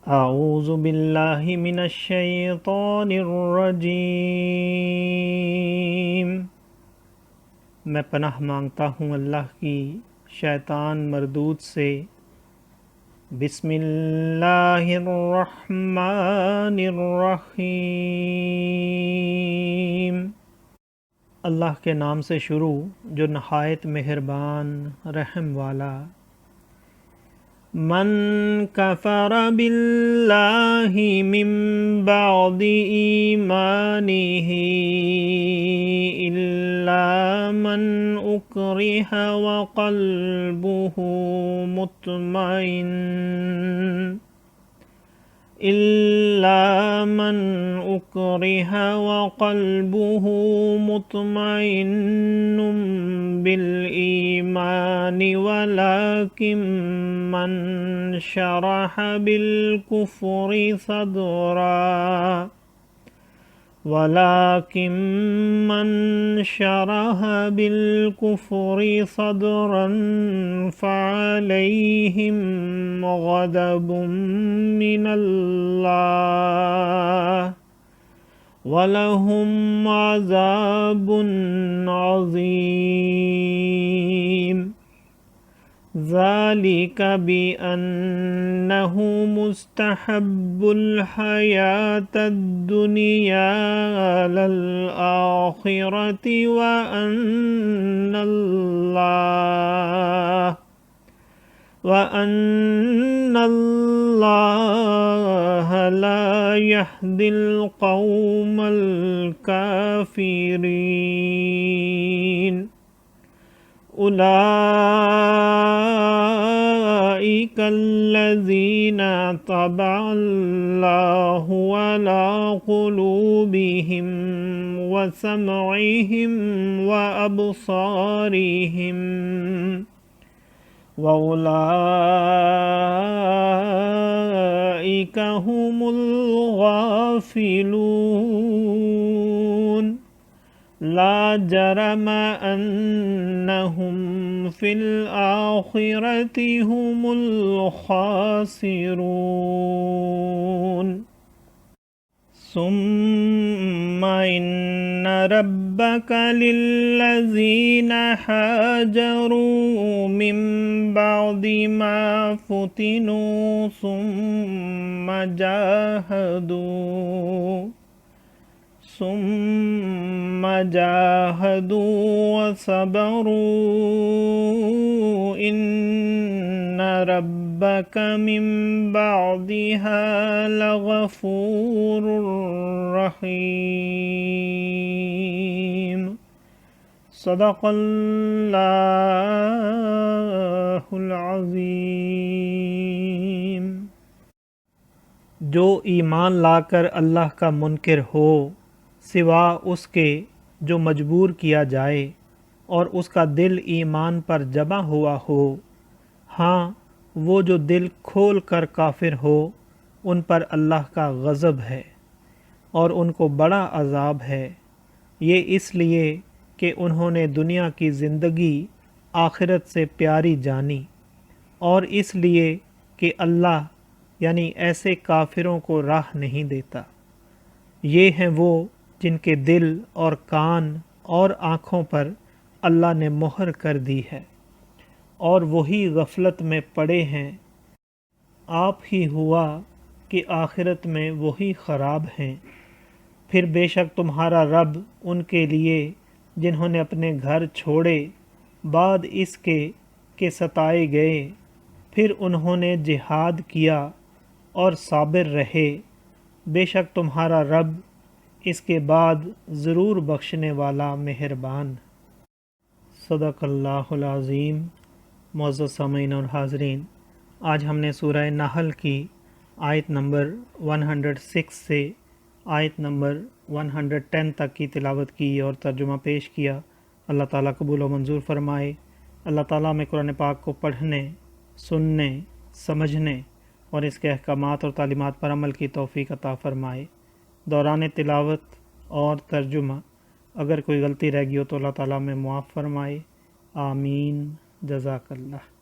اعوذ باللہ من الشیطان الرجیم۔ میں پناہ مانگتا ہوں اللہ کی شیطان مردود سے۔ بسم اللہ الرحمن الرحیم۔ اللہ کے نام سے شروع جو نہایت مہربان رحم والا۔ من کفر باللہ من بعد ایمانہ الا من اکرہ وقلبہ مطمئن بالایمان ولکن من شرح بالکفر صدرا فعلیہم غضب من اللہ وَلَهُمْ عَذَابٌ عَظِيمٌ۔ ذَلِكَ بِأَنَّهُ مُسْتَحَبُّ الْحَيَاةَ الدُّنْيَا عَلَى الْآخِرَةِ وَأَنَّ اللَّهَ لَا يَهْدِي الْقَوْمَ الْكَافِرِينَ۔ أُولَئِكَ الَّذِينَ طَبَعَ اللَّهُ عَلَى قُلُوبِهِمْ وَسَمْعِهِمْ وَأَبْصَارِهِمْ وَأُولَئِكَ هُمُ الْغَافِلُونَ۔ لا جرم أنهم في الآخرة هم الخاسرون۔ ثم إن ربك للذين هاجروا من بعد ما فتنوا ثم جاهدوا وصبروا إن ربك من بعدها لغفور رحيم۔ صدق اللہ العظیم۔ جو ایمان لا کر اللہ کا منکر ہو سوا اس کے جو مجبور کیا جائے اور اس کا دل ایمان پر جمع ہوا ہو، ہاں وہ جو دل کھول کر کافر ہو ان پر اللہ کا غضب ہے اور ان کو بڑا عذاب ہے۔ یہ اس لیے کہ انہوں نے دنیا کی زندگی آخرت سے پیاری جانی، اور اس لیے کہ اللہ یعنی ایسے کافروں کو راہ نہیں دیتا۔ یہ ہیں وہ جن کے دل اور کان اور آنکھوں پر اللہ نے مہر کر دی ہے، اور وہی غفلت میں پڑے ہیں۔ آپ ہی ہوا کہ آخرت میں وہی خراب ہیں۔ پھر بے شک تمہارا رب ان کے لیے جنہوں نے اپنے گھر چھوڑے بعد اس کے کہ ستائے گئے، پھر انہوں نے جہاد کیا اور صابر رہے، بے شک تمہارا رب اس کے بعد ضرور بخشنے والا مہربان۔ صدق اللہ العظیم۔ معزز سامعین اور حاضرین، آج ہم نے سورہ نحل کی آیت نمبر 106 سے آیت نمبر 110 تک کی تلاوت کی اور ترجمہ پیش کیا۔ اللہ تعالیٰ قبول و منظور فرمائے۔ اللہ تعالیٰ میں قرآن پاک کو پڑھنے، سننے، سمجھنے اور اس کے احکامات اور تعلیمات پر عمل کی توفیق عطا فرمائے۔ دوران تلاوت اور ترجمہ اگر کوئی غلطی رہ گئی ہو تو اللہ تعالیٰ میں معاف فرمائے۔ آمین۔ جزاک اللہ۔